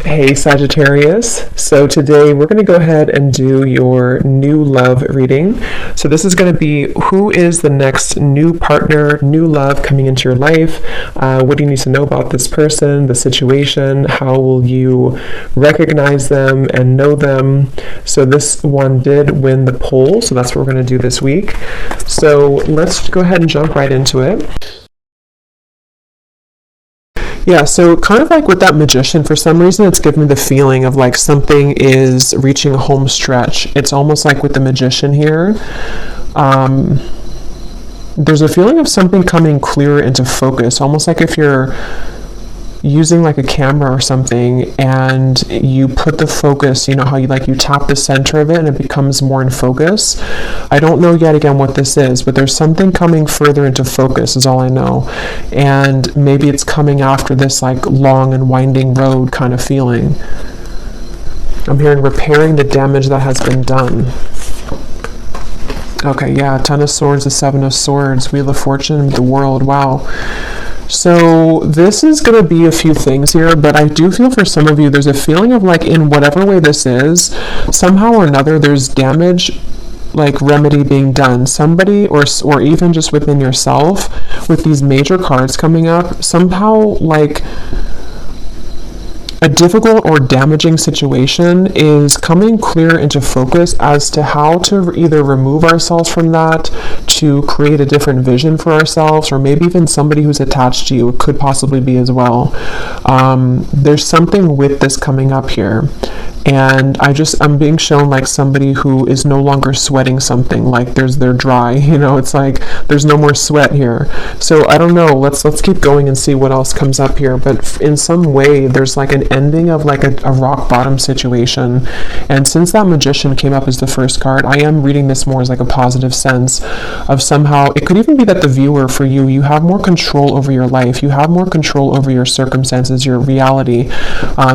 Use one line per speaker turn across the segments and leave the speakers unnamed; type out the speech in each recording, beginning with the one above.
Hey Sagittarius, so today we're going to go ahead and do your new love reading. So this is going to be who is the next new partner, new love coming into your life. What do you need to know about this person, the situation? How will you recognize them and know them? So this one did win the poll, so that's what we're going to do this week. So let's go ahead and jump right into it. Yeah, so kind of like with that Magician, for some reason it's giving me the feeling of like something is reaching a home stretch. It's almost like with the Magician here. There's a feeling of something coming clearer into focus, almost like if you're using like a camera or something and you put the focus, you know how you tap the center of it and it becomes more in focus. I don't know yet again what this is, but there's something coming further into focus is all I know. And maybe it's coming after this like long and winding road kind of feeling. I'm hearing repairing the damage that has been done. Okay, yeah, Ten of Swords, the Seven of Swords, Wheel of Fortune, the World, wow. So this is going to be a few things here, but I do feel for some of you, there's a feeling of like in whatever way this is, somehow or another, there's damage, like remedy being done. Somebody or even just within yourself with these major cards coming up, somehow like a difficult or damaging situation is coming clear into focus as to how to either remove ourselves from that, to create a different vision for ourselves, or maybe even somebody who's attached to you. It could possibly be as well. There's something with this coming up here. And I'm being shown like somebody who is no longer sweating something, like they're dry, it's like there's no more sweat here. So I don't know, let's keep going and see what else comes up here. But in some way there's like an ending of like a rock bottom situation. And since that Magician came up as the first card, I am reading this more as like a positive sense of somehow, it could even be that the viewer, for you have more control over your life, you have more control over your circumstances, your reality.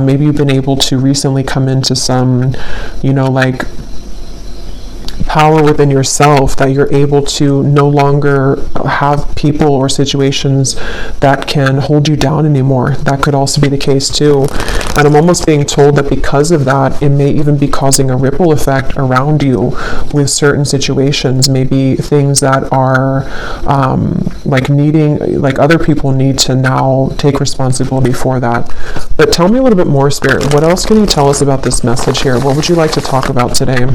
Maybe you've been able to recently come into some, like power within yourself, that you're able to no longer have people or situations that can hold you down anymore. That could also be the case too. And I'm almost being told that because of that, it may even be causing a ripple effect around you with certain situations, maybe things that are like other people need to now take responsibility for that. But tell me a little bit more, Spirit. What else can you tell us about this message here? What would you like to talk about today?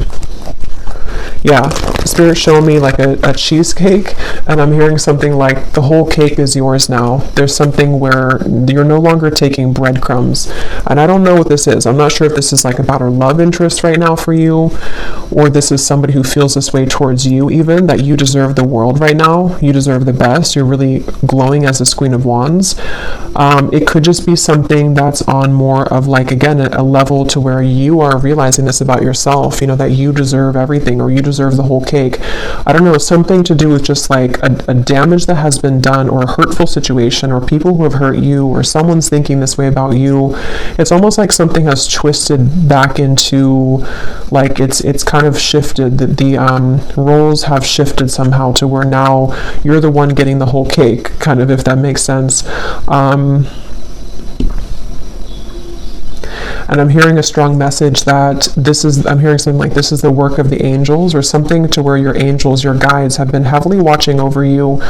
Yeah, Spirit showing me like a cheesecake, and I'm hearing something like the whole cake is yours now. There's something where you're no longer taking breadcrumbs. And I don't know what this is. I'm not sure if this is like about a love interest right now for you, or this is somebody who feels this way towards you even, that you deserve the world right now. You deserve the best. You're really glowing as this Queen of Wands. It could just be something that's on more of like, again, a level to where you are realizing this about yourself, that you deserve everything, or you deserve the whole cake. I don't know, something to do with just like a damage that has been done, or a hurtful situation, or people who have hurt you, or someone's thinking this way about you. It's almost like something has twisted back into, like it's kind of shifted. The roles have shifted somehow to where now you're the one getting the whole cake, kind of, if that makes sense. And I'm hearing a strong message that I'm hearing something like this is the work of the angels, or something to where your angels, your guides, have been heavily watching over you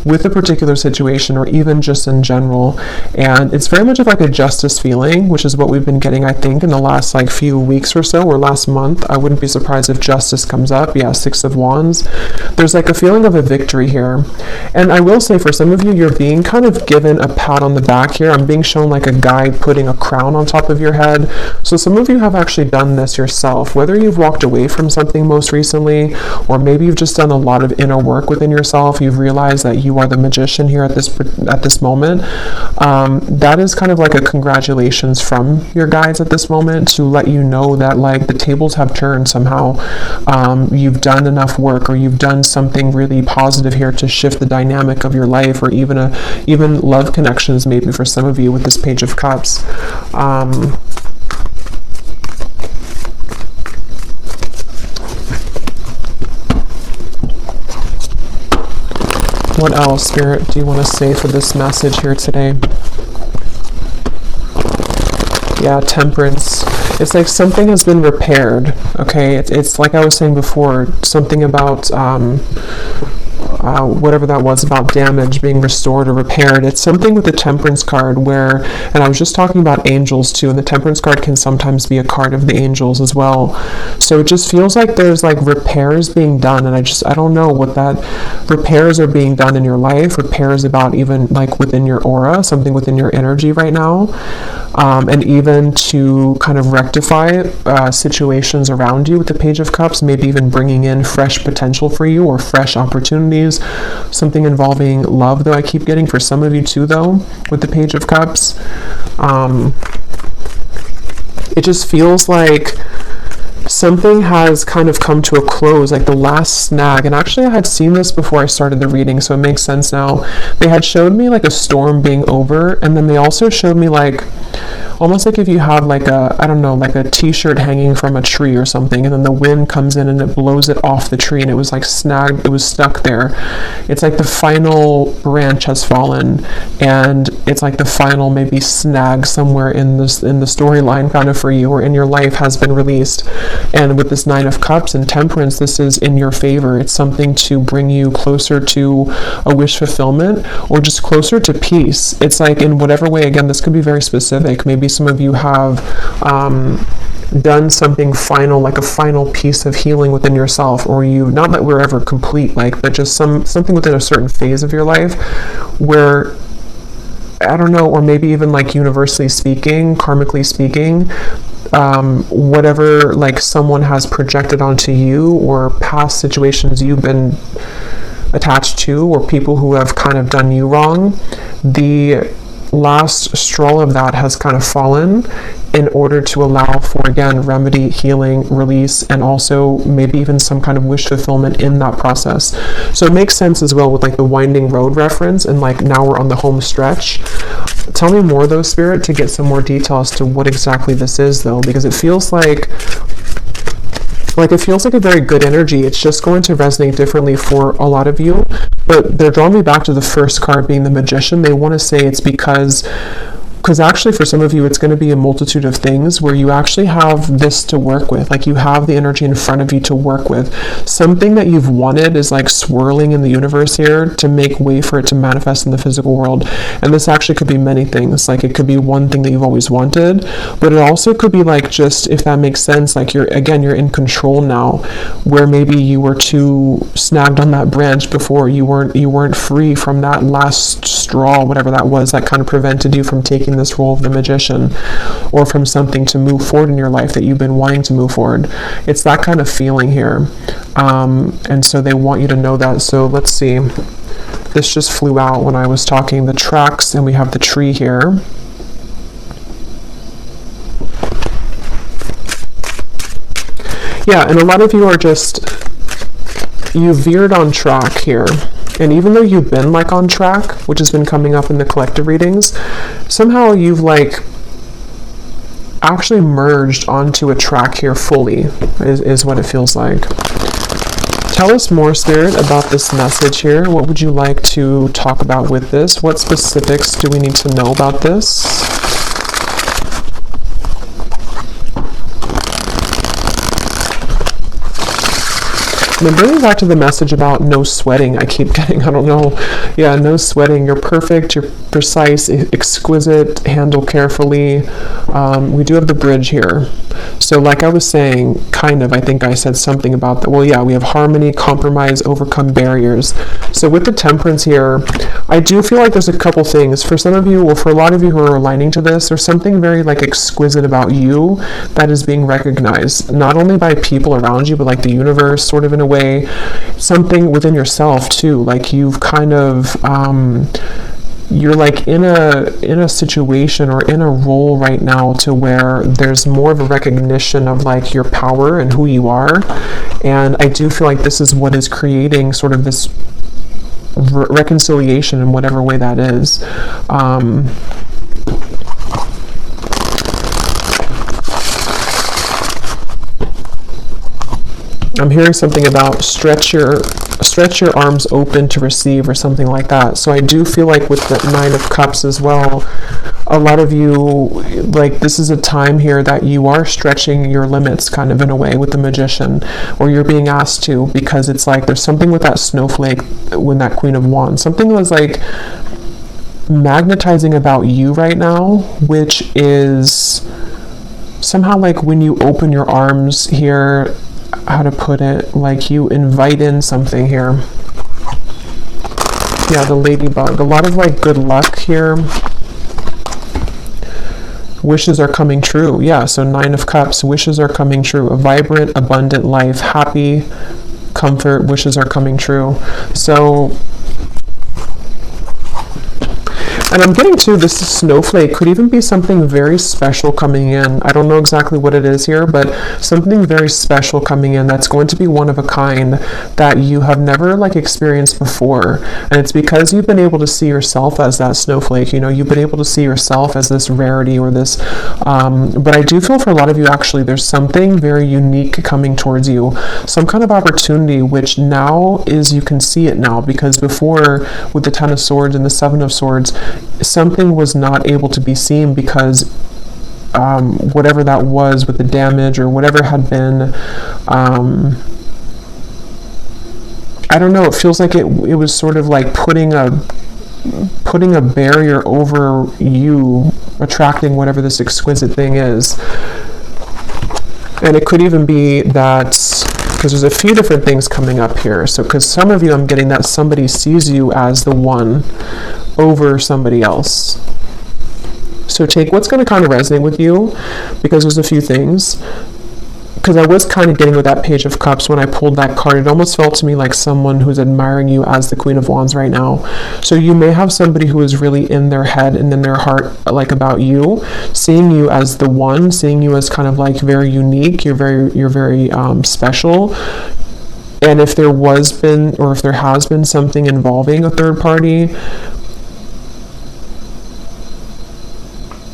with a particular situation, or even just in general. And it's very much of like a justice feeling, which is what we've been getting, I think, in the last like few weeks or so, or last month. I wouldn't be surprised if justice comes up. Yeah, Six of Wands. There's like a feeling of a victory here. And I will say, for some of you, you're being kind of given a pat on the back here. I'm being shown like a guide putting a crown on top of your head. So some of you have actually done this yourself, whether you've walked away from something most recently, or maybe you've just done a lot of inner work within yourself. You've realized that you are the Magician here at this moment. That is kind of like a congratulations from your guides at this moment, to let you know that like the tables have turned somehow. You've done enough work, or you've done something really positive here to shift the dynamic of your life, or even love connections, maybe for some of you with this Page of Cups. What else, Spirit, do you want to say for this message here today? Yeah, Temperance. It's like something has been repaired, okay? It's like I was saying before, something about whatever that was, about damage being restored or repaired. It's something with the Temperance card where, and I was just talking about angels too, and the Temperance card can sometimes be a card of the angels as well. So it just feels like there's like repairs being done, and I don't know what that repairs are being done in your life. Repairs about even like within your aura, something within your energy right now, and even to kind of rectify situations around you with the Page of Cups, maybe even bringing in fresh potential for you or fresh opportunities. Something involving love, though, I keep getting for some of you too, though, with the Page of Cups. It just feels like something has kind of come to a close, like the last snag. And actually I had seen this before I started the reading, so it makes sense now. They had showed me like a storm being over, and then they also showed me like almost like if you have like a, I don't know, like a t-shirt hanging from a tree or something, and then the wind comes in and it blows it off the tree, and it was like snagged, it was stuck there. It's like the final branch has fallen, and it's like the final maybe snag somewhere in the storyline kind of for you or in your life has been released. And with this Nine of Cups and Temperance, this is in your favor. It's something to bring you closer to a wish fulfillment or just closer to peace. It's like in whatever way, again, this could be very specific. Maybe some of you have done something final, like a final piece of healing within yourself, or you, not that we're ever complete, like, but just something within a certain phase of your life where, I don't know, or maybe even like universally speaking, karmically speaking, whatever like someone has projected onto you or past situations you've been attached to or people who have kind of done you wrong, the last straw of that has kind of fallen in order to allow for, again, remedy, healing, release, and also maybe even some kind of wish fulfillment in that process. So it makes sense as well with like the winding road reference, and like now we're on the home stretch. Tell me more though, Spirit, to get some more detail as to what exactly this is though, because it feels like it feels like a very good energy. It's just going to resonate differently for a lot of you, but they're drawing me back to the first card being the Magician. They want to say it's because actually for some of you it's going to be a multitude of things where you actually have this to work with, like you have the energy in front of you to work with. Something that you've wanted is like swirling in the universe here to make way for it to manifest in the physical world. And this actually could be many things. Like it could be one thing that you've always wanted, but it also could be like, just if that makes sense, like you're in control now, where maybe you were too snagged on that branch before. You weren't free from that last straw, whatever that was, that kind of prevented you from taking this role of the Magician, or from something to move forward in your life that you've been wanting to move forward. It's that kind of feeling here, and so they want you to know that. So let's see, this just flew out when I was talking, the tracks, and we have the tree here. Yeah, and a lot of you are just, you veered on track here. And even though you've been like on track, which has been coming up in the collective readings, somehow you've like actually merged onto a track here fully, is what it feels like. Tell us more, Spirit, about this message here. What would you like to talk about with this? What specifics do we need to know about this? And then bringing back to the message about no sweating, I keep getting, I don't know, yeah, no sweating. You're perfect, you're precise, exquisite, handle carefully. We do have the bridge here. So like I was saying, kind of, I think I said something about that. Well, yeah, we have harmony, compromise, overcome barriers. So with the Temperance here, I do feel like there's a couple things. For some of you, or for a lot of you who are aligning to this, there's something very like exquisite about you that is being recognized, not only by people around you, but like the universe, sort of in a way, something within yourself too. Like you've kind of, you're like in a situation or in a role right now to where there's more of a recognition of like your power and who you are. And I do feel like this is what is creating sort of this reconciliation in whatever way that is. I'm hearing something about stretch your arms open to receive or something like that. So I do feel like with the Nine of Cups as well, a lot of you, like, this is a time here that you are stretching your limits kind of in a way with the Magician, or you're being asked to, because it's like there's something with that snowflake when that Queen of Wands, something was like magnetizing about you right now, which is somehow like when you open your arms here, how to put it, like you invite in something here. Yeah, the ladybug, a lot of like good luck here. Wishes are coming true. Yeah, so 9 of Cups, wishes are coming true. A vibrant, abundant life, happy, comfort, wishes are coming true. So, and I'm getting to this snowflake could even be something very special coming in. I don't know exactly what it is here, but something very special coming in that's going to be one of a kind that you have never like experienced before. And it's because you've been able to see yourself as that snowflake. You know, you've been able to see yourself as this rarity or this, but I do feel for a lot of you actually there's something very unique coming towards you. Some kind of opportunity which now is, you can see it now, because before with the 10 of Swords and the 7 of Swords, something was not able to be seen because whatever that was with the damage or whatever had been, I don't know, it feels like it was sort of like putting a barrier over you attracting whatever this exquisite thing is. And it could even be that, because there's a few different things coming up here. So because some of you, I'm getting that somebody sees you as the one over somebody else. So take what's going to kind of resonate with you, because there's a few things. Because I was kind of getting with that Page of Cups when I pulled that card, it almost felt to me like someone who's admiring you as the Queen of Wands right now. So you may have somebody who is really in their head and in their heart, like about you, seeing you as the one, seeing you as kind of like very unique, you're very special. And if there has been something involving a third party,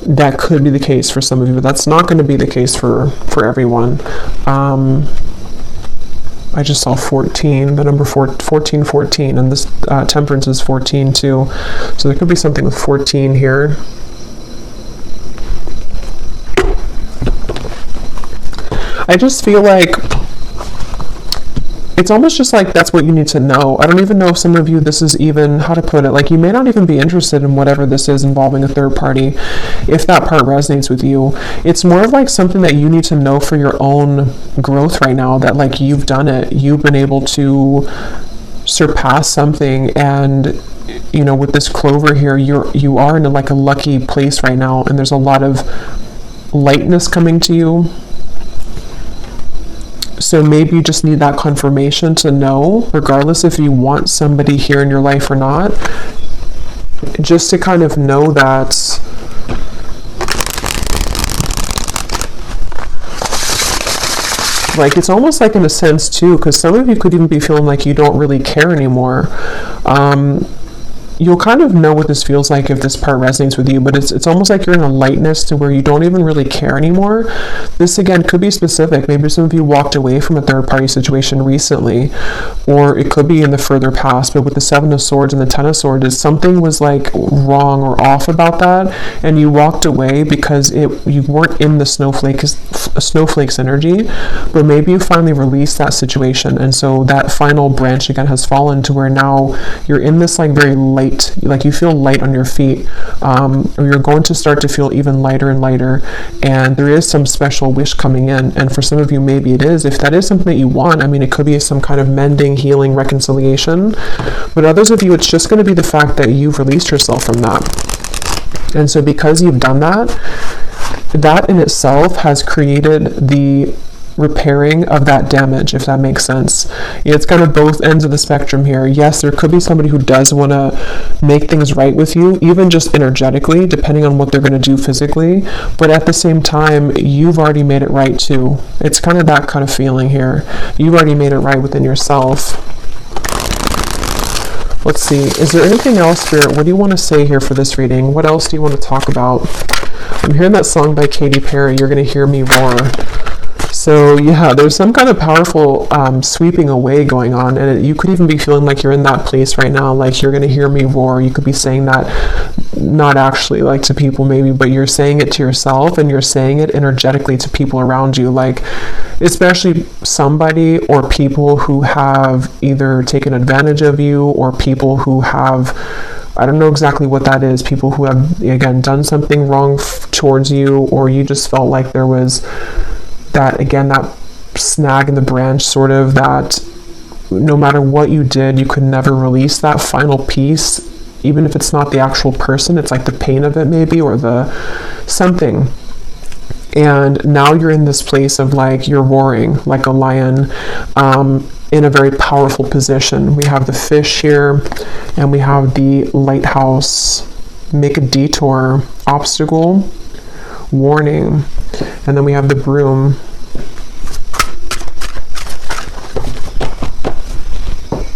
that could be the case for some of you, but that's not going to be the case for everyone. I just saw 14, the number 14, and this Temperance is 14 too. So there could be something with 14 here. I just feel like it's almost just like that's what you need to know. I don't even know if some of you, this is even, how to put it, like you may not even be interested in whatever this is involving a third party, if that part resonates with you. It's more of like something that you need to know for your own growth right now, that like you've done it, you've been able to surpass something, and you know, with this clover here, you are in like a lucky place right now, and there's a lot of lightness coming to you. So maybe you just need that confirmation to know, regardless if you want somebody here in your life or not, just to kind of know that like it's almost like in a sense too, because some of you could even be feeling like you don't really care anymore. You'll kind of know what this feels like if this part resonates with you, but it's almost like you're in a lightness to where you don't even really care anymore. This again could be specific. Maybe some of you walked away from a third party situation recently, or it could be in the further past, but with the 7 of Swords and the 10 of Swords, something was like wrong or off about that, and you walked away because you weren't in the snowflake's energy, but maybe you finally released that situation, and so that final branch again has fallen to where now you're in this like very light, like you feel light on your feet, or you're going to start to feel even lighter and lighter, and there is some special wish coming in. And for some of you, maybe it is, if that is something that you want, I mean, it could be some kind of mending, healing, reconciliation, but others of you, it's just going to be the fact that you've released yourself from that. And so because you've done that, that in itself has created the repairing of that damage, if that makes sense. It's kind of both ends of the spectrum here. Yes, there could be somebody who does want to make things right with you, even just energetically, depending on what they're going to do physically, but at the same time, you've already made it right too. It's kind of that kind of feeling here. You've already made it right within yourself. Let's see, is there anything else, Spirit? What do you want to say here for this reading? What else do you want to talk about? I'm hearing that song by Katy Perry, You're Gonna Hear Me Roar. So yeah, there's some kind of powerful sweeping away going on, and you could even be feeling like you're in that place right now, like you're going to hear me roar. You could be saying that not actually like to people maybe, but you're saying it to yourself, and you're saying it energetically to people around you, like especially somebody or people who have either taken advantage of you, or people who have, I don't know exactly what that is, people who have, again, done something wrong towards you, or you just felt like there was that, again, that snag in the branch, sort of, that no matter what you did, you could never release that final piece, even if it's not the actual person, it's like the pain of it maybe, or the something. And now you're in this place of like, you're roaring like a lion, in a very powerful position. We have the fish here, and we have the lighthouse, make a detour, obstacle, warning, and then we have the broom.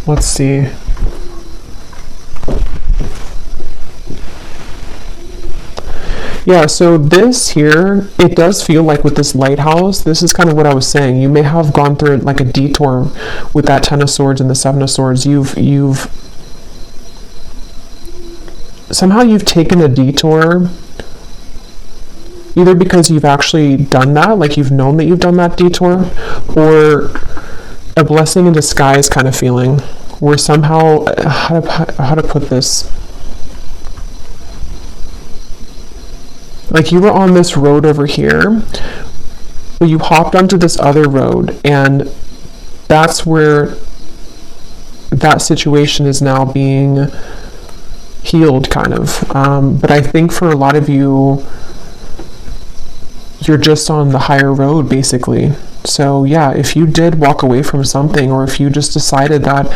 Let's see. Yeah, so this here, it does feel like with this lighthouse, this is kind of what I was saying. You may have gone through like a detour with that Ten of Swords and the Seven of Swords. You've somehow you've taken a detour, either because you've actually done that, like you've known that you've done that detour, or a blessing in disguise kind of feeling, where somehow, how to put this, like you were on this road over here, but you hopped onto this other road, and that's where that situation is now being healed, kind of. But I think for a lot of you, you're just on the higher road, basically. So yeah, if you did walk away from something, or if you just decided that,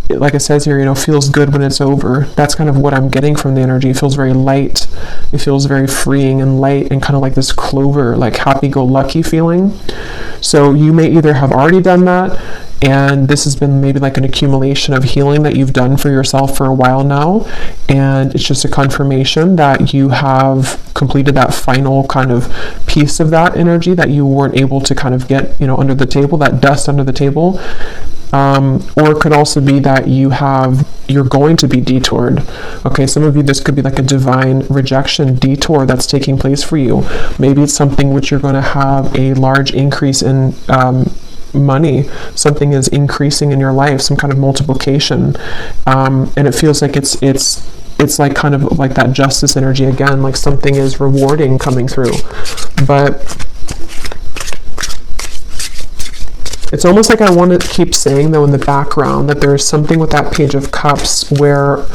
like it says here, you know, feels good when it's over. That's kind of what I'm getting from the energy. It feels very light. It feels very freeing and light, and kind of like this clover, like happy-go-lucky feeling. So you may either have already done that, and this has been maybe like an accumulation of healing that you've done for yourself for a while now, and it's just a confirmation that you have completed that final kind of piece of that energy that you weren't able to kind of get, you know, under the table, that dust under the table. Or it could also be that you're going to be detoured. Okay, some of you, this could be like a divine rejection detour that's taking place for you. Maybe it's something which you're going to have a large increase in money. Something is increasing in your life, some kind of multiplication. And it feels like it's like kind of like that justice energy again, like something is rewarding coming through. But it's almost like I want to keep saying, though, in the background, that there's something with that Page of Cups where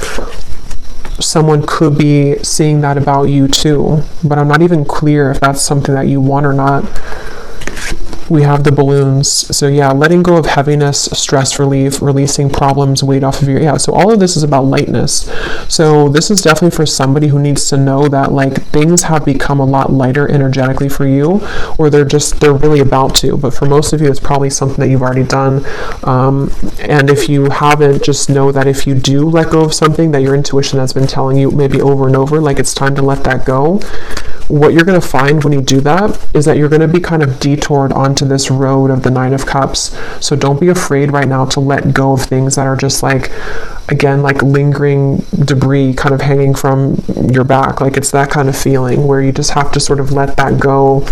someone could be seeing that about you too, but I'm not even clear if that's something that you want or not. We have the balloons. So yeah, letting go of heaviness, stress relief, releasing problems, weight off of your, yeah, so all of this is about lightness. So this is definitely for somebody who needs to know that like things have become a lot lighter energetically for you, or they're really about to. But for most of you, it's probably something that you've already done. And if you haven't, just know that if you do let go of something that your intuition has been telling you maybe over and over, like it's time to let that go, what you're going to find when you do that is that you're going to be kind of detoured onto this road of the Nine of Cups. So don't be afraid right now to let go of things that are just like, again, like lingering debris kind of hanging from your back. Like it's that kind of feeling where you just have to sort of let that go.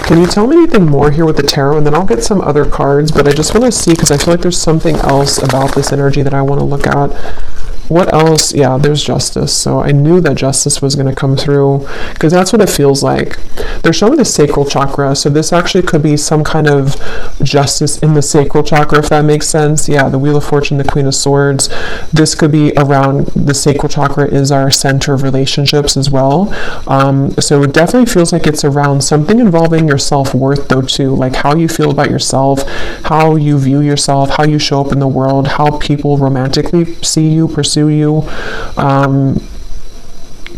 Can you tell me anything more here with the tarot? And then I'll get some other cards, but I just want to see, because I feel like there's something else about this energy that I want to look at. What else? Yeah, there's justice. So I knew that justice was going to come through, because that's what it feels like. They're showing the sacral chakra. So this actually could be some kind of justice in the sacral chakra, if that makes sense. Yeah, the Wheel of Fortune, the Queen of Swords. This could be around, the sacral chakra is our center of relationships as well. So it definitely feels like it's around something involving your self-worth though too, like how you feel about yourself, how you view yourself, how you show up in the world, how people romantically see you, pursue you,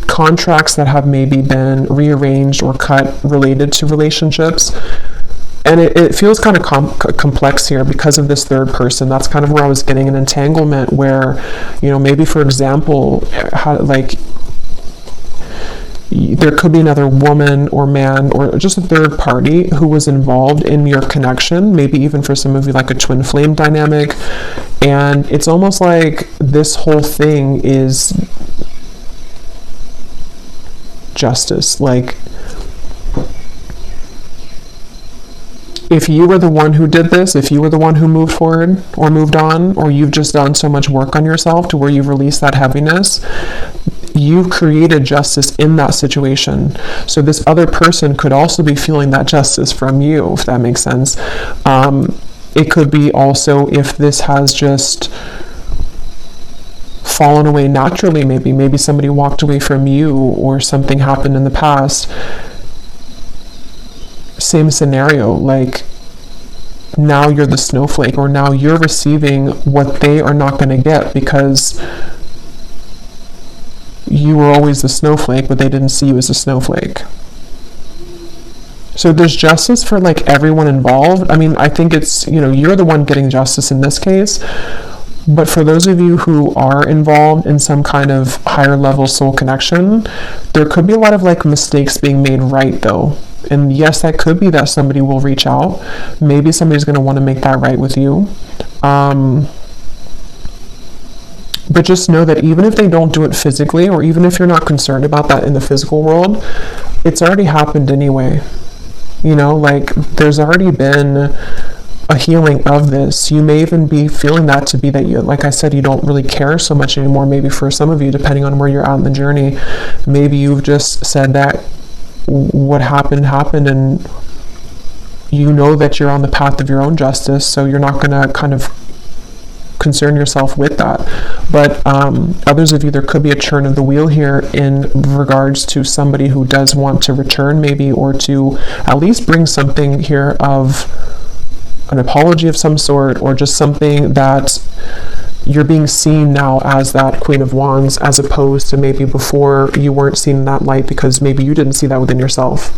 contracts that have maybe been rearranged or cut related to relationships. And it feels kind of complex here because of this third person. That's kind of where I was getting an entanglement where, you know, maybe for example, there could be another woman or man or just a third party who was involved in your connection, maybe even for some of you like a twin flame dynamic, And it's almost like this whole thing is justice. Like, if you were the one who did this, if you were the one who moved forward or moved on, or you've just done so much work on yourself to where you've released that heaviness, you've created justice in that situation. So this other person could also be feeling that justice from you, if that makes sense. It could be also if this has just fallen away naturally, maybe somebody walked away from you or something happened in the past. Same scenario, like now you're the snowflake, or now you're receiving what they are not going to get because you were always the snowflake, but they didn't see you as a snowflake. So there's justice for like everyone involved. I mean, I think it's, you're the one getting justice in this case. But for those of you who are involved in some kind of higher level soul connection, there could be a lot of like mistakes being made right though. And yes, that could be that somebody will reach out. Maybe somebody's going to want to make that right with you. But just know that even if they don't do it physically, or even if you're not concerned about that in the physical world, it's already happened anyway. Like there's already been a healing of this. You may even be feeling that to be that you, like I said, you don't really care so much anymore. Maybe for some of you, depending on where you're at in the journey, maybe you've just said that what happened, and you know that you're on the path of your own justice, so you're not going to kind of concern yourself with that. But others of you, there could be a turn of the wheel here in regards to somebody who does want to return maybe, or to at least bring something here of an apology of some sort, or just something that you're being seen now as that Queen of Wands, as opposed to maybe before you weren't seen in that light because maybe you didn't see that within yourself.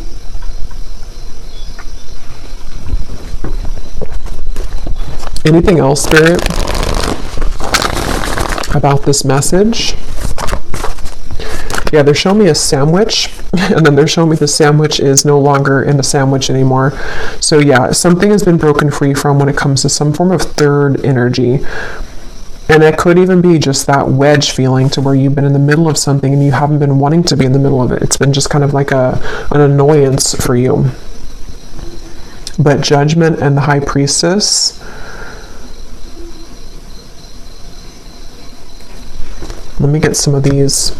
Anything else, Spirit, about this message? Yeah, they're showing me a sandwich, and then they're showing me the sandwich is no longer in the sandwich anymore. So yeah, something has been broken free from when it comes to some form of third energy. And it could even be just that wedge feeling to where you've been in the middle of something and you haven't been wanting to be in the middle of it. It's been just kind of like an annoyance for you. But Judgment and the High Priestess. Let me get some of these.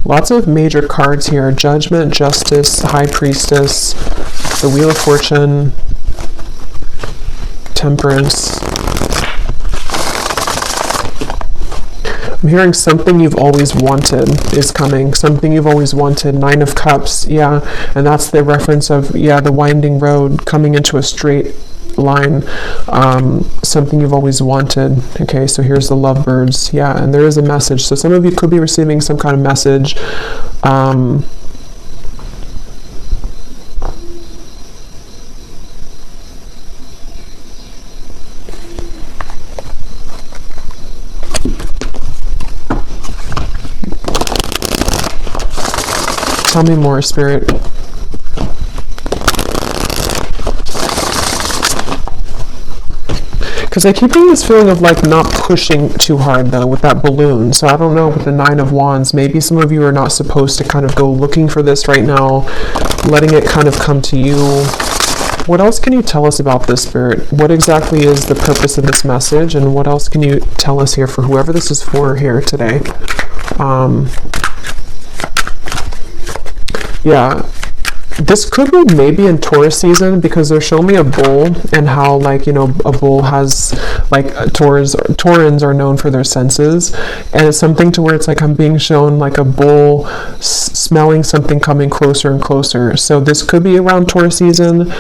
Lots of major cards here. Judgment, Justice, High Priestess, the Wheel of Fortune, Temperance. I'm hearing something you've always wanted is coming. Something you've always wanted. Nine of Cups, yeah. And that's the reference of, the winding road coming into a straight line. Something you've always wanted. Okay, so here's the lovebirds. Yeah, and there is a message. So some of you could be receiving some kind of message. Tell me more, Spirit. Because I keep getting this feeling of like not pushing too hard though with that balloon. So I don't know, with the Nine of Wands, maybe some of you are not supposed to kind of go looking for this right now, letting it kind of come to you. What else can you tell us about this, Spirit? What exactly is the purpose of this message, and what else can you tell us here for whoever this is for here today? Yeah, this could be maybe in Taurus season, because they're showing me a bull, and how, like, a bull has, like, Taurans are known for their senses, and it's something to where it's like I'm being shown like a bull smelling something coming closer and closer. So this could be around Taurus season,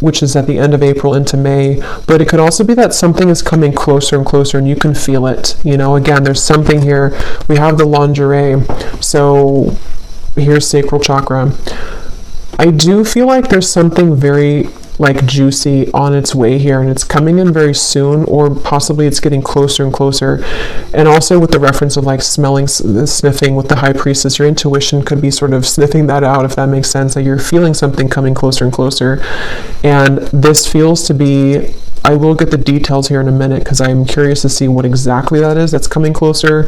which is at the end of April into May, but it could also be that something is coming closer and closer and you can feel it. Again, there's something here. We have the lingerie, so here's sacral chakra. I do feel like there's something very like juicy on its way here, and it's coming in very soon, or possibly it's getting closer and closer. And also with the reference of like smelling, sniffing with the High Priestess, your intuition could be sort of sniffing that out, if that makes sense, that you're feeling something coming closer and closer. And this feels to be, I will get the details here in a minute because I'm curious to see what exactly that is that's coming closer.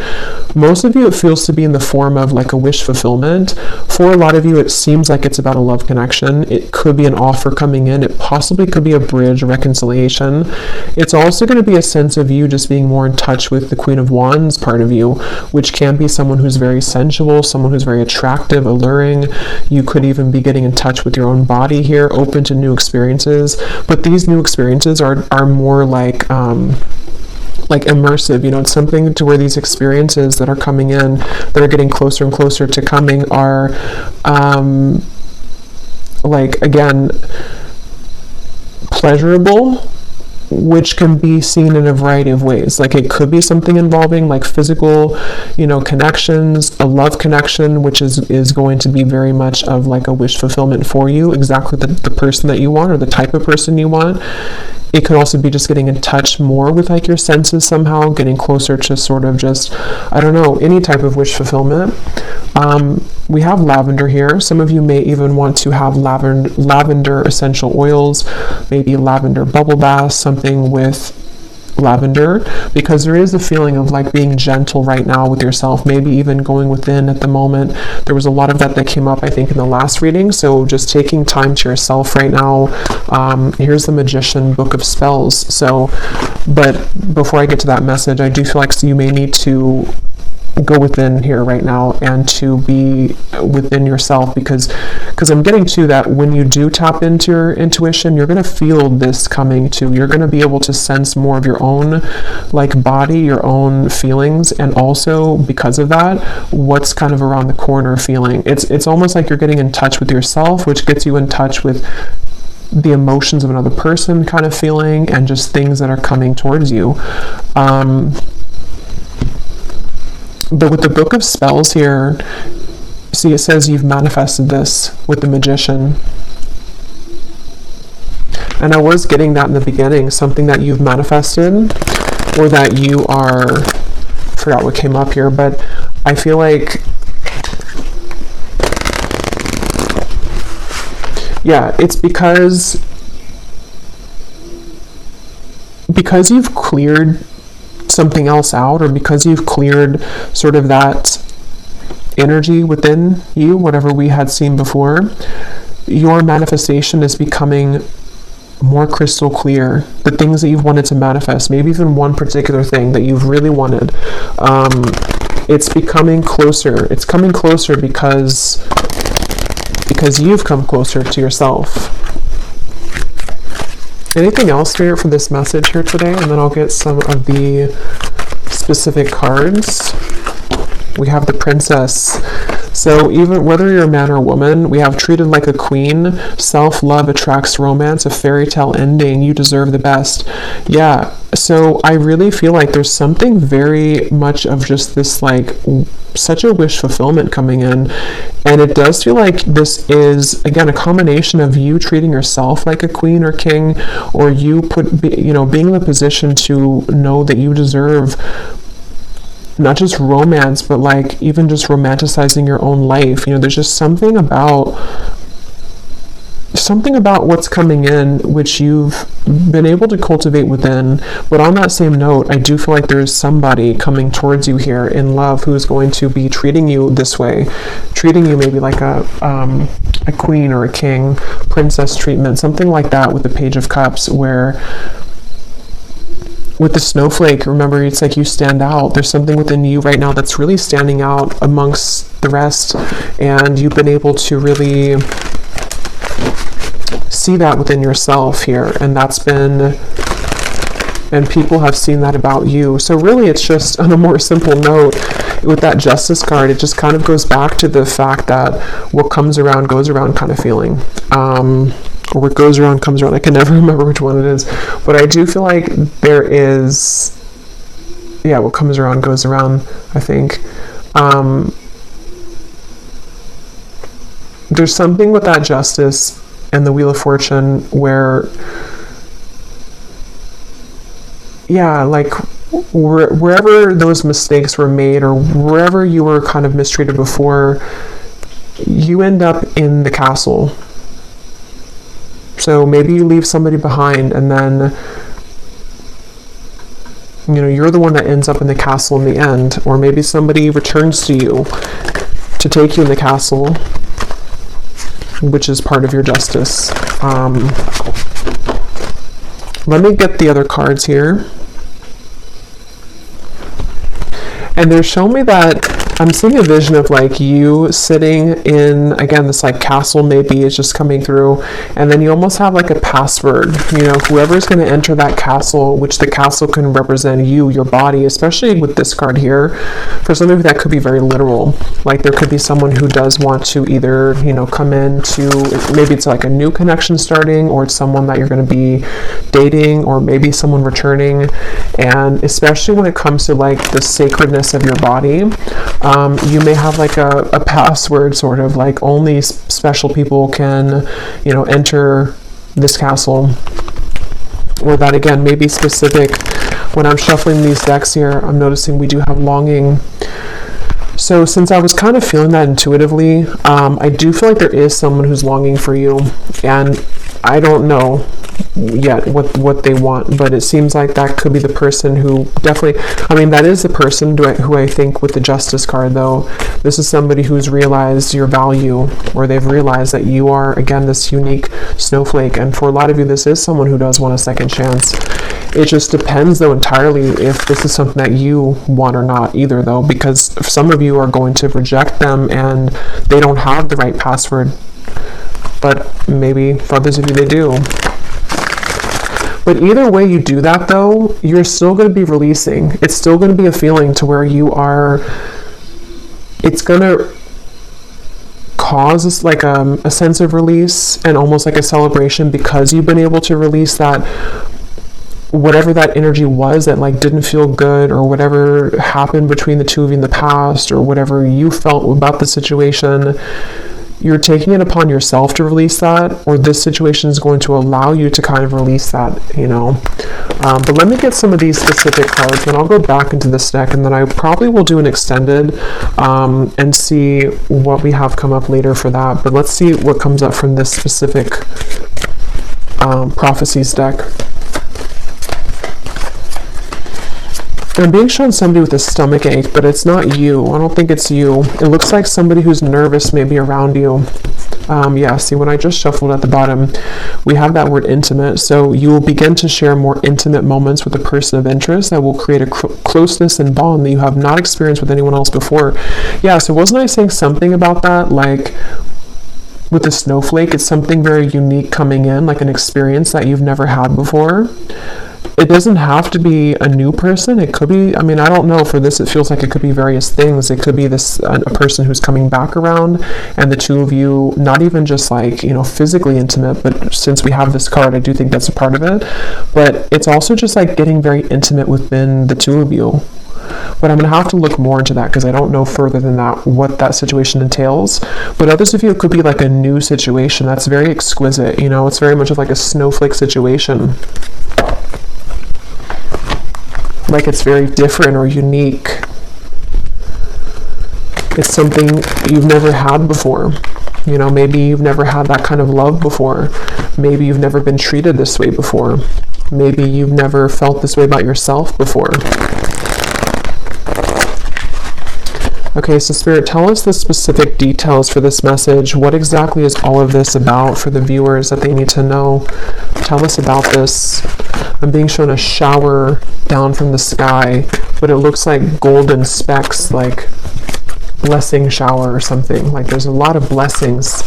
Most of you, it feels to be in the form of like a wish fulfillment. For a lot of you, it seems like it's about a love connection. It could be an offer coming in. It possibly could be a bridge, a reconciliation. It's also going to be a sense of you just being more in touch with the Queen of Wands part of you, which can be someone who's very sensual, someone who's very attractive, alluring. You could even be getting in touch with your own body here, open to new experiences. But these new experiences are more like immersive, it's something to where these experiences that are coming in, that are getting closer and closer to coming, are again, pleasurable, which can be seen in a variety of ways. Like it could be something involving like physical, connections, a love connection, which is going to be very much of like a wish fulfillment for you, exactly the person that you want or the type of person you want. It could also be just getting in touch more with like your senses somehow, getting closer to sort of just, I don't know, any type of wish fulfillment. We have lavender here. Some of you may even want to have lavender essential oils, maybe lavender bubble bath, something with lavender, because there is a feeling of like being gentle right now with yourself, maybe even going within at the moment. There was a lot of that came up, I think, in the last reading. So just taking time to yourself right now. Here's the Magician Book of Spells. So, but before I get to that message, I do feel like you may need to go within here right now and to be within yourself, because I'm getting to that when you do tap into your intuition, you're going to feel this coming too. You're going to be able to sense more of your own like body, your own feelings, and also because of that, what's kind of around the corner feeling. It's almost like you're getting in touch with yourself, which gets you in touch with the emotions of another person kind of feeling, and just things that are coming towards you. But with the Book of Spells here, see, it says you've manifested this with the Magician. And I was getting that in the beginning, something that you've manifested, or that you are, I forgot what came up here, but I feel like, yeah, it's because you've cleared something else out, or because you've cleared sort of that energy within you, whatever we had seen before, your manifestation is becoming more crystal clear. The things that you've wanted to manifest, maybe even one particular thing that you've really wanted, it's becoming closer. It's coming closer because you've come closer to yourself. Anything else here for this message here today? And then I'll get some of the specific cards. We have the Princess. So even whether you're a man or a woman, we have treated like a queen, self-love attracts romance, a fairy tale ending, you deserve the best. Yeah, so I really feel like there's something very much of just this like such a wish fulfillment coming in, and it does feel like this is again a combination of you treating yourself like a queen or king, or you being in the position to know that you deserve not just romance, but like even just romanticizing your own life. There's just something about what's coming in which you've been able to cultivate within. But on that same note, I do feel like there's somebody coming towards you here in love who's going to be treating you this way, treating you maybe like a queen or a king, princess treatment, something like that, with the Page of Cups, where with the snowflake, remember, it's like you stand out. There's something within you right now that's really standing out amongst the rest, and you've been able to really see that within yourself here, and people have seen that about you. So really, it's just on a more simple note, with that Justice card, it just kind of goes back to the fact that what comes around goes around kind of feeling. Or what goes around comes around. I can never remember which one it is, but I do feel like there is, what comes around goes around, I think. There's something with that Justice and the Wheel of Fortune, where, yeah, like wherever those mistakes were made, or wherever you were kind of mistreated before, you end up in the castle. So maybe you leave somebody behind, and then, you know, you're the one that ends up in the castle in the end. Or maybe somebody returns to you to take you in the castle, which is part of your justice. Let me get the other cards here. And they're showing me that I'm seeing a vision of like you sitting in, again, this like castle maybe is just coming through, and then you almost have like a password, you know, whoever's going to enter that castle, which the castle can represent you, your body, especially with this card here. For some of you, that could be very literal. Like there could be someone who does want to either, you know, come in to, maybe it's like a new connection starting, or it's someone that you're going to be dating, or maybe someone returning. And especially when it comes to like the sacredness of your body, you may have like a password, sort of like only special people can, you know, enter this castle. Or that, again, may be specific. When I'm shuffling these decks here, I'm noticing we do have longing. So since I was kind of feeling that intuitively, I do feel like there is someone who's longing for you, and I don't know yet what they want, but it seems like that could be the person who definitely, I mean, that is the person who I think with the Justice card, though. This is somebody who's realized your value, or they've realized that you are, again, this unique snowflake. And for a lot of you, this is someone who does want a second chance. It just depends, though, entirely if this is something that you want or not either, though, because some of you are going to reject them and they don't have the right password. But maybe for others of you, they do. But either way you do that, though, you're still going to be releasing. It's still going to be a feeling to where you are, it's going to cause like a sense of release and almost like a celebration, because you've been able to release that, whatever that energy was that like didn't feel good, or whatever happened between the two of you in the past, or whatever you felt about the situation. You're taking it upon yourself to release that, or this situation is going to allow you to kind of release that, you know. But let me get some of these specific cards, then I'll go back into this deck, and then I probably will do an extended and see what we have come up later for that. But let's see what comes up from this specific prophecies deck. I'm being shown somebody with a stomach ache, but it's not you. I don't think it's you. It looks like somebody who's nervous maybe around you. Yeah, see, when I just shuffled at the bottom, we have that word intimate. So you will begin to share more intimate moments with a person of interest that will create a closeness and bond that you have not experienced with anyone else before. Yeah, so wasn't I saying something about that? Like, with the snowflake, it's something very unique coming in, like an experience that you've never had before. It doesn't have to be a new person. It could be, I mean, I don't know, for this it feels like it could be various things. It could be this a person who's coming back around, and the two of you, not even just like, you know, physically intimate, but since we have this card, I do think that's a part of it. But it's also just like getting very intimate within the two of you. But I'm going to have to look more into that, because I don't know further than that what that situation entails. But others of you, it could be like a new situation that's very exquisite, you know, it's very much of like a snowflake situation. Like it's very different or unique. It's something you've never had before. You know, maybe you've never had that kind of love before. Maybe you've never been treated this way before. Maybe you've never felt this way about yourself before. Okay, so Spirit, tell us the specific details for this message. What exactly is all of this about for the viewers that they need to know? Tell us about this. I'm being shown a shower down from the sky, but it looks like golden specks, like blessing shower or something. Like there's a lot of blessings.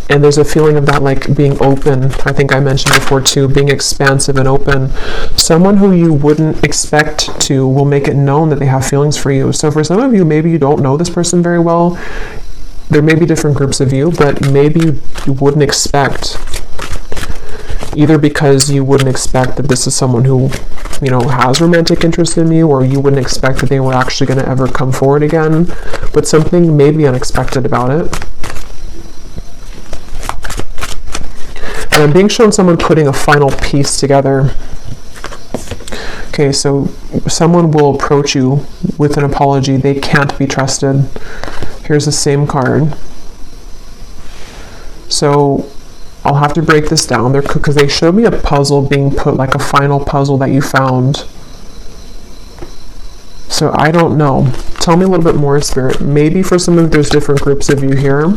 And there's a feeling of that like being open. I think I mentioned before too, being expansive and open. Someone who you wouldn't expect to will make it known that they have feelings for you. So for some of you, maybe you don't know this person very well. There may be different groups of you, but maybe you wouldn't expect either because you wouldn't expect that this is someone who, you know, has romantic interest in you, or you wouldn't expect that they were actually going to ever come forward again, but something maybe unexpected about it. And I'm being shown someone putting a final piece together. Okay, so someone will approach you with an apology. They can't be trusted. Here's the same card. So I'll have to break this down there because they showed me a puzzle being put, like a final puzzle that you found. So I don't know. Tell me a little bit more, Spirit. Maybe for some of there's different groups of you here.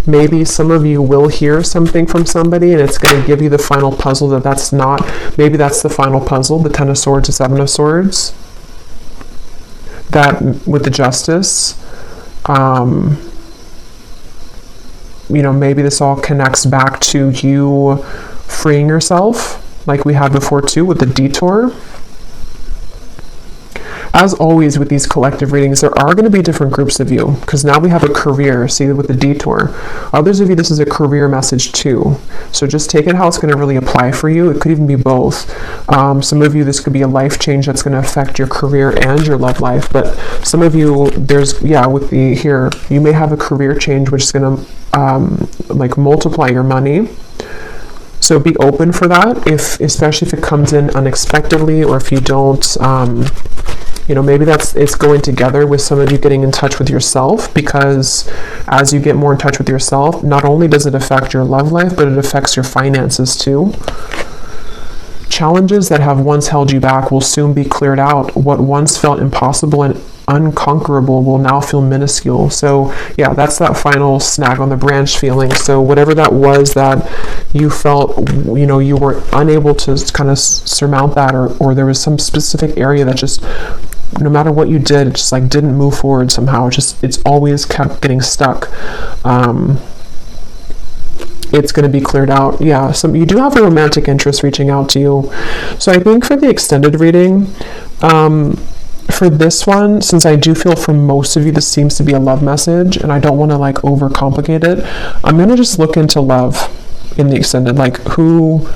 Maybe some of you will hear something from somebody and it's going to give you the final puzzle that's not. Maybe that's the final puzzle, the 10 of Swords, the 7 of Swords. That with the Justice. You know, maybe this all connects back to you freeing yourself, like we had before too with the Detour. As always with these collective readings, there are going to be different groups of you, because now we have a career, see, with the Detour. Others of you, this is a career message too. So just take it how it's going to really apply for you. It could even be both. Some of you, this could be a life change that's going to affect your career and your love life. But some of you, there's, yeah, with the here, you may have a career change which is going to like multiply your money. So be open for that, especially if it comes in unexpectedly, or if you don't, you know, maybe it's going together with some of you getting in touch with yourself, because as you get more in touch with yourself, not only does it affect your love life, but it affects your finances too. Challenges that have once held you back will soon be cleared out. What once felt impossible and unconquerable will now feel minuscule. So yeah, that's that final snag on the branch feeling. So whatever that was that you felt, you know, you were unable to kind of surmount that, or there was some specific area that just, no matter what you did, it just like didn't move forward somehow. It's always kept getting stuck. It's going to be cleared out. Yeah, so you do have a romantic interest reaching out to you. So I think for the extended reading, for this one, since I do feel for most of you this seems to be a love message, and I don't want to like overcomplicate it, I'm going to just look into love in the extended, like who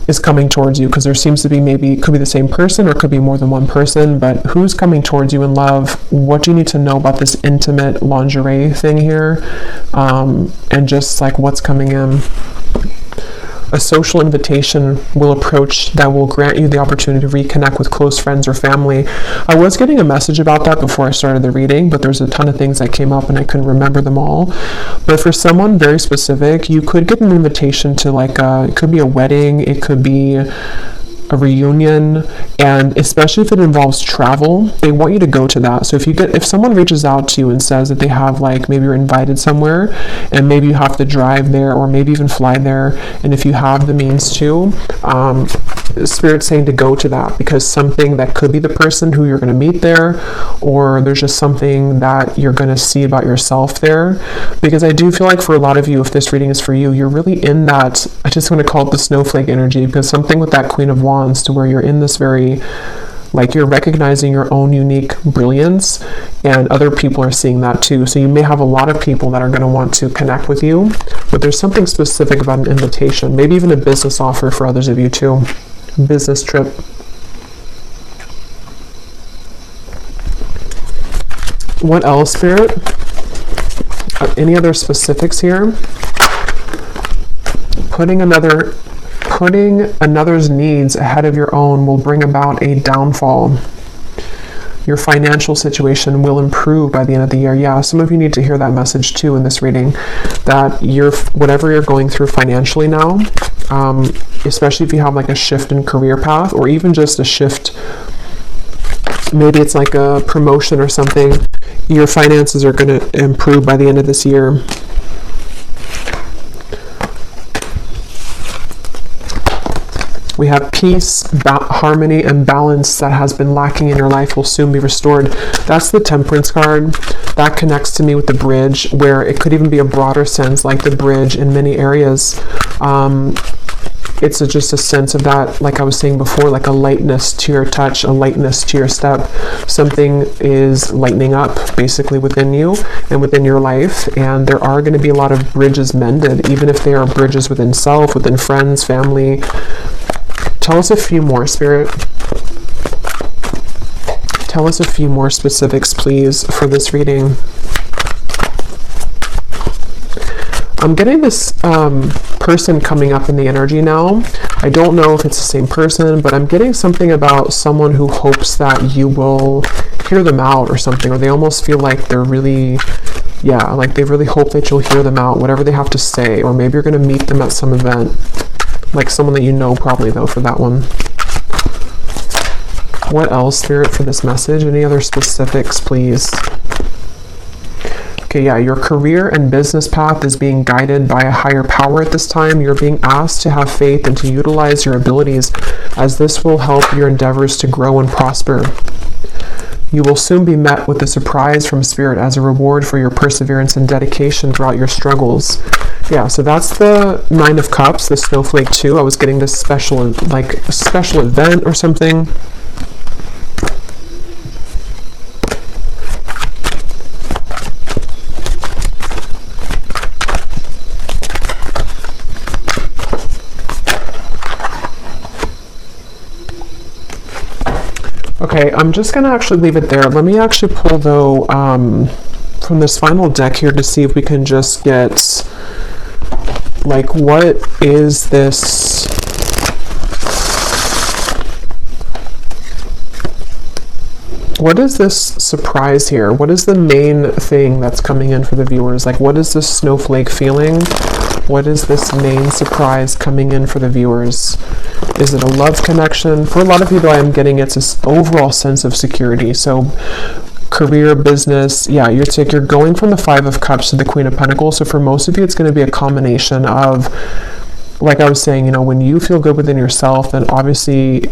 is coming towards you, because there seems to be, maybe it could be the same person or it could be more than one person, but who's coming towards you in love? What do you need to know about this intimate lingerie thing here? And just like what's coming in. A social invitation will approach that will grant you the opportunity to reconnect with close friends or family. I was getting a message about that before I started the reading, but there's a ton of things that came up and I couldn't remember them all. But for someone very specific, you could get an invitation to like it could be a wedding, it could be a reunion, and especially if it involves travel, they want you to go to that. So if someone reaches out to you and says that they have, like, maybe you're invited somewhere and maybe you have to drive there or maybe even fly there, and if you have the means to, Spirit's saying to go to that, because something that could be the person who you're going to meet there, or there's just something that you're going to see about yourself there. Because I do feel like for a lot of you, if this reading is for you, you're really in that, I just want to call it the snowflake energy, because something with that Queen of Wands, to where you're in this very, like, you're recognizing your own unique brilliance, and other people are seeing that too. So you may have a lot of people that are going to want to connect with you, but there's something specific about an invitation, maybe even a business offer for others of you too. Business trip. What else, Spirit? Any other specifics here? Putting another's needs ahead of your own will bring about a downfall. Your financial situation will improve by the end of the year. Yeah, some of you need to hear that message too in this reading, that whatever you're going through financially now, especially if you have like a shift in career path, or even just a shift, maybe it's like a promotion or something, your finances are going to improve by the end of this year. We have peace, harmony, and balance that has been lacking in your life will soon be restored. That's the Temperance card. That connects to me with the bridge, where it could even be a broader sense, like the bridge in many areas. it's just a sense of that, like I was saying before, like a lightness to your touch, a lightness to your step. Something is lightening up basically within you and within your life, and there are going to be a lot of bridges mended, even if they are bridges within self, within friends, family. Tell us a few more, Spirit. Tell us a few more specifics, please, for this reading. I'm getting this person coming up in the energy now. I don't know if it's the same person, but I'm getting something about someone who hopes that you will hear them out or something, or they almost feel like they're really, yeah, like they really hope that you'll hear them out, whatever they have to say, or maybe you're going to meet them at some event, like someone that you know probably, though, for that one. What else, Spirit, for this message? Any other specifics, please? Okay, yeah, your career and business path is being guided by a higher power at this time. You're being asked to have faith and to utilize your abilities, as this will help your endeavors to grow and prosper. You will soon be met with a surprise from Spirit as a reward for your perseverance and dedication throughout your struggles. Yeah, so that's the Nine of Cups, the Snowflake 2. I was getting this special, like, a special event or something. Okay, I'm just going to actually leave it there. Let me actually pull, though, from this final deck here to see if we can just get, like, what is this? What is this surprise here? What is the main thing that's coming in for the viewers? Like, what is this snowflake feeling? What is this main surprise coming in for the viewers? Is it a love connection? For a lot of people, I'm getting it's this overall sense of security. So career, business, yeah, you're going from the Five of Cups to the Queen of Pentacles. So for most of you, it's going to be a combination of, like I was saying, you know, when you feel good within yourself, then obviously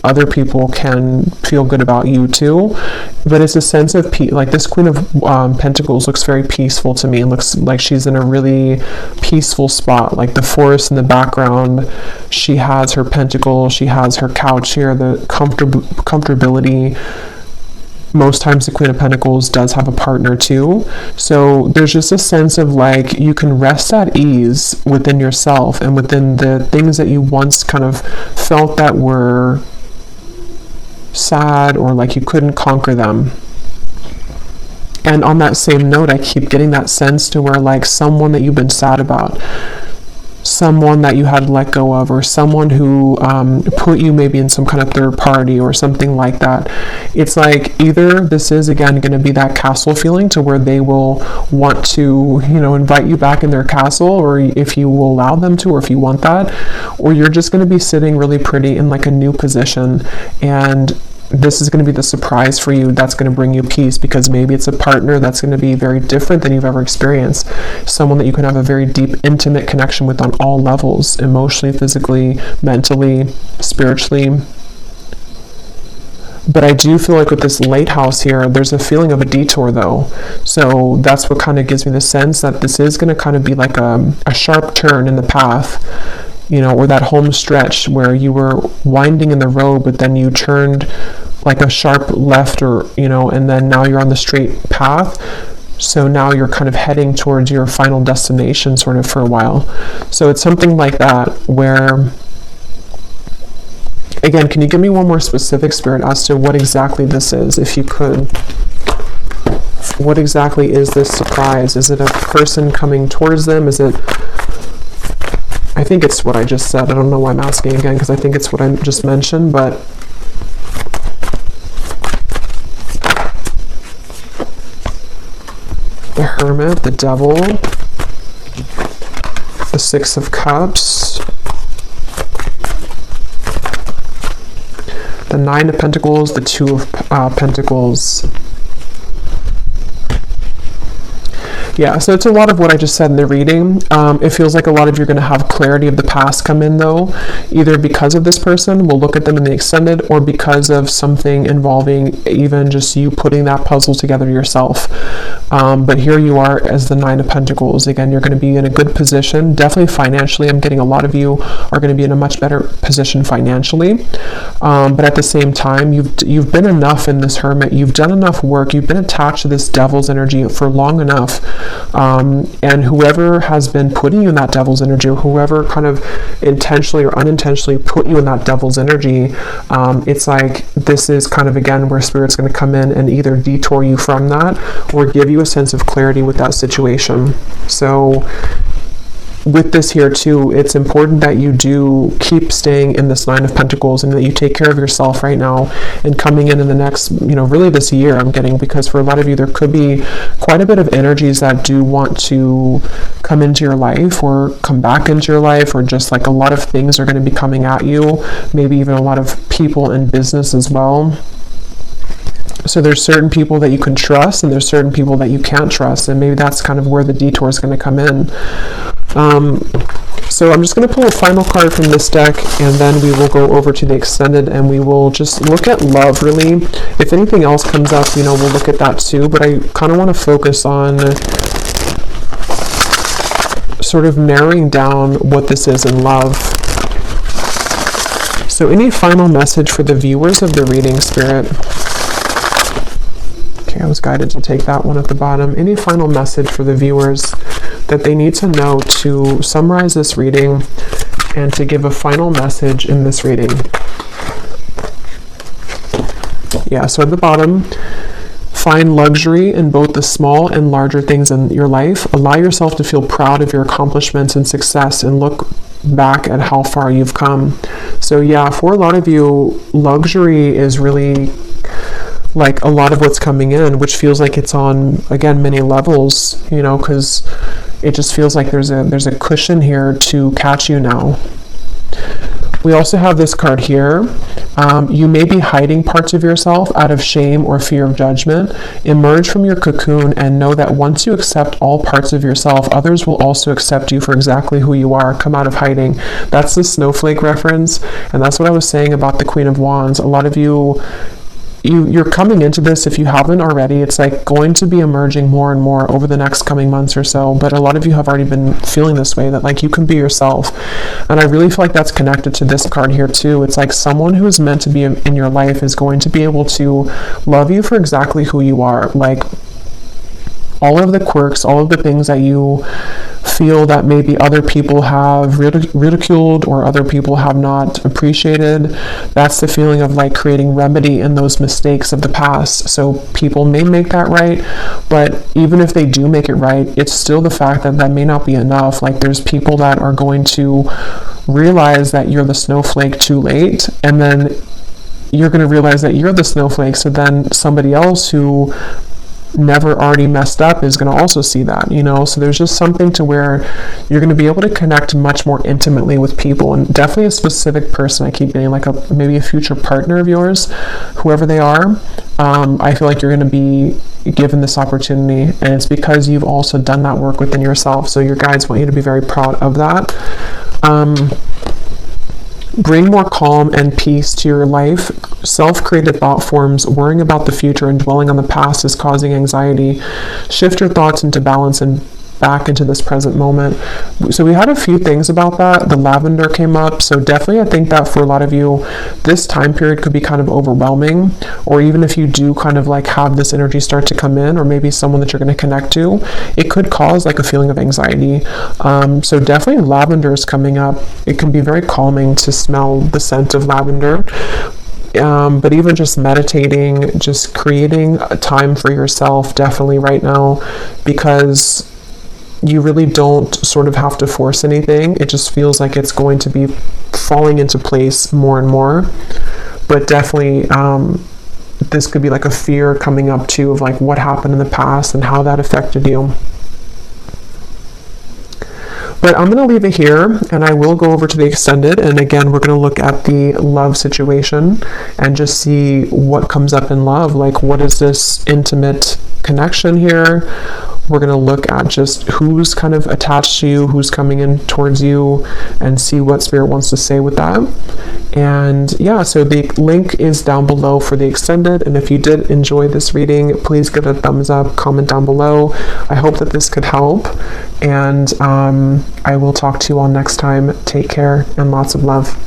other people can feel good about you too. But it's a sense of peace. Like this Queen of Pentacles looks very peaceful to me. It looks like she's in a really peaceful spot, like the forest in the background. She has her pentacle, she has her couch here, the comfortability. Most times the Queen of Pentacles does have a partner too. So there's just a sense of like you can rest at ease within yourself and within the things that you once kind of felt that were sad or like you couldn't conquer them. And on that same note, I keep getting that sense to where like someone that you've been sad about, someone that you had to let go of, or someone who put you maybe in some kind of third party or something like that. It's like either this is again going to be that castle feeling to where they will want to, you know, invite you back in their castle, or if you will allow them to, or if you want that, or you're just going to be sitting really pretty in like a new position, and this is going to be the surprise for you that's going to bring you peace, because maybe it's a partner that's going to be very different than you've ever experienced. Someone that you can have a very deep, intimate connection with on all levels, emotionally, physically, mentally, spiritually. But I do feel like with this late house here, there's a feeling of a detour though. So that's what kind of gives me the sense that this is going to kind of be like a sharp turn in the path, you know, or that home stretch where you were winding in the road, but then you turned like a sharp left, or, you know, and then now you're on the straight path. So now you're kind of heading towards your final destination sort of for a while. So it's something like that where, again, can you give me one more specific, Spirit, as to what exactly this is, if you could? What exactly is this surprise? Is it a person coming towards them? Is it, I think it's what I just said. I don't know why I'm asking again, because I think it's what I just mentioned, but the Hermit, the Devil, the Six of Cups, the Nine of Pentacles, the Two of Pentacles. Yeah, so it's a lot of what I just said in the reading. It feels like a lot of you are going to have clarity of the past come in though, either because of this person, we'll look at them in the extended, or because of something involving even just you putting that puzzle together yourself. But here you are as the Nine of Pentacles. Again, you're going to be in a good position. Definitely financially, I'm getting a lot of you are going to be in a much better position financially. But at the same time, you've been enough in this Hermit. You've done enough work. You've been attached to this Devil's energy for long enough. And whoever has been putting you in that Devil's energy, or whoever kind of intentionally or unintentionally put you in that Devil's energy, it's like this is kind of, again, where Spirit's going to come in and either detour you from that or give you a sense of clarity with that situation. So with this here too, it's important that you do keep staying in this Nine of Pentacles and that you take care of yourself right now and coming in the next, really this year, I'm getting, because for a lot of you, there could be quite a bit of energies that do want to come into your life or come back into your life, or just like a lot of things are going to be coming at you, maybe even a lot of people in business as well. So there's certain people that you can trust and there's certain people that you can't trust, and maybe that's kind of where the detour is going to come in. So I'm just going to pull a final card from this deck, and then we will go over to the extended and we will just look at love, really. If anything else comes up, we'll look at that too, but I kind of want to focus on sort of narrowing down what this is in love. So any final message for the viewers of the reading, Spirit? Okay, I was guided to take that one at the bottom. Any final message for the viewers that they need to know to summarize this reading and to give a final message in this reading? Yeah, so at the bottom, find luxury in both the small and larger things in your life. Allow yourself to feel proud of your accomplishments and success and look back at how far you've come. So yeah, for a lot of you, luxury is really like a lot of what's coming in, which feels like it's on, again, many levels, because it just feels like there's a cushion here to catch you now. We also have this card here. You may be hiding parts of yourself out of shame or fear of judgment. Emerge from your cocoon and know that once you accept all parts of yourself, others will also accept you for exactly who you are. Come out of hiding. That's the snowflake reference, and that's what I was saying about the Queen of Wands. A lot of you're coming into this, if you haven't already, it's like going to be emerging more and more over the next coming months or so, but a lot of you have already been feeling this way, that like you can be yourself. And I really feel like that's connected to this card here too. It's like someone who is meant to be in your life is going to be able to love you for exactly who you are, like all of the quirks, all of the things that you feel that maybe other people have ridiculed or other people have not appreciated. That's the feeling of like creating remedy in those mistakes of the past. So people may make that right, but even if they do make it right, it's still the fact that that may not be enough. Like there's people that are going to realize that you're the snowflake too late, and then you're going to realize that you're the snowflake, so then somebody else who never already messed up is going to also see that, so there's just something to where you're going to be able to connect much more intimately with people, and definitely a specific person. I keep getting like maybe a future partner of yours, whoever they are. I feel like you're going to be given this opportunity, and it's because you've also done that work within yourself. So your guides want you to be very proud of that. Bring more calm and peace to your life. Self-created thought forms, worrying about the future and dwelling on the past is causing anxiety. Shift your thoughts into balance and back into this present moment. So we had a few things about that. The lavender came up. So definitely I think that for a lot of you, this time period could be kind of overwhelming, or even if you do kind of like have this energy start to come in, or maybe someone that you're going to connect to, it could cause like a feeling of anxiety. So definitely lavender is coming up. It can be very calming to smell the scent of lavender. But even just meditating, just creating a time for yourself definitely right now, because you really don't sort of have to force anything. It just feels like it's going to be falling into place more and more. But definitely this could be like a fear coming up too of like what happened in the past and how that affected you. But I'm going to leave it here, and I will go over to the extended, and again we're going to look at the love situation and just see what comes up in love. Like, what is this intimate connection here? we're going to look at just who's kind of attached to you, who's coming in towards you, and see what Spirit wants to say with that. And yeah, so the link is down below for the extended. And if you did enjoy this reading, please give it a thumbs up, comment down below. I hope that this could help. And I will talk to you all next time. Take care and lots of love.